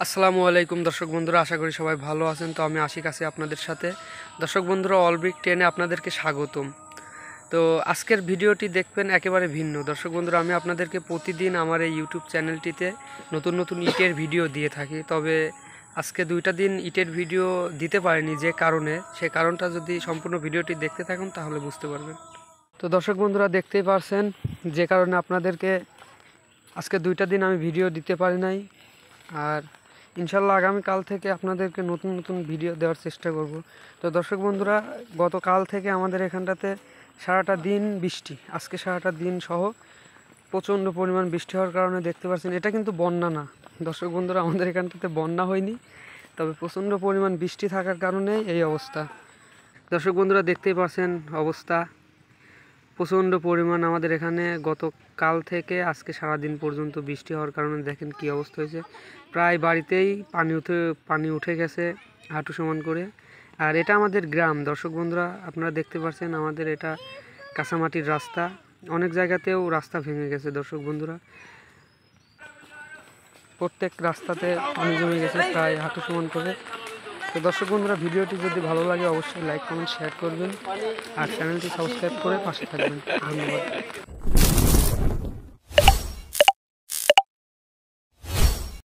আসসালামু আলাইকুম দর্শক বন্ধুরা, আশা করি সবাই ভালো আছেন। তো আমি আশিক আছি আপনাদের সাথে। দর্শক বন্ধুরা, অল ব্রিক 10-এ আপনাদেরকে স্বাগতম। তো আজকের ভিডিওটি দেখবেন একেবারে ভিন্ন। দর্শক বন্ধুরা, আমি আপনাদেরকে প্রতিদিন আমার এই ইউটিউব চ্যানেলটিতে নতুন নতুন ইটের ভিডিও দিয়ে থাকি। তবে আজকে 2টা দিন ইটের ভিডিও দিতে পারিনি, যে কারণে, সে কারণটা যদি সম্পূর্ণ ভিডিওটি দেখতে থাকুন তাহলে বুঝতে পারবেন। তো দর্শক বন্ধুরা, দেখতেই পারছেন যে কারণে আপনাদেরকে আজকে 2টা দিন আমি ভিডিও দিতে পারি নাই। আর ইনশাল্লাহ আগামীকাল থেকে আপনাদেরকে নতুন নতুন ভিডিও দেওয়ার চেষ্টা করব। তো দর্শক বন্ধুরা, গতকাল থেকে আমাদের এখানটাতে সারাটা দিন বৃষ্টি, আজকে সারাটা দিন সহ প্রচণ্ড পরিমাণ বৃষ্টি হওয়ার কারণে দেখতে পাচ্ছেন, এটা কিন্তু বন্যা না দর্শক বন্ধুরা, আমাদের এখানটাতে বন্যা হয়নি, তবে প্রচণ্ড পরিমাণ বৃষ্টি থাকার কারণে এই অবস্থা। দর্শক বন্ধুরা, দেখতেই পাচ্ছেন অবস্থা প্রচণ্ড পরিমাণ আমাদের এখানে গতকাল থেকে আজকে সারাদিন পর্যন্ত বৃষ্টি হওয়ার কারণে দেখেন কি অবস্থা হয়েছে। প্রায় বাড়িতেই পানি উঠে গেছে হাঁটু সমান করে। আর এটা আমাদের গ্রাম দর্শক বন্ধুরা, আপনারা দেখতে পাচ্ছেন আমাদের এটা কাঁচামাটির রাস্তা, অনেক জায়গাতেও রাস্তা ভেঙে গেছে দর্শক বন্ধুরা, প্রত্যেক রাস্তাতে পানি জমে গেছে প্রায় হাঁটু সমান করে। তো দর্শক বন্ধুরা, ভিডিওটি যদি ভালো লাগে অবশ্যই লাইক কমেন্ট শেয়ার করবেন আর চ্যানেলটি সাবস্ক্রাইব করে পাশে থাকবেন। ধন্যবাদ।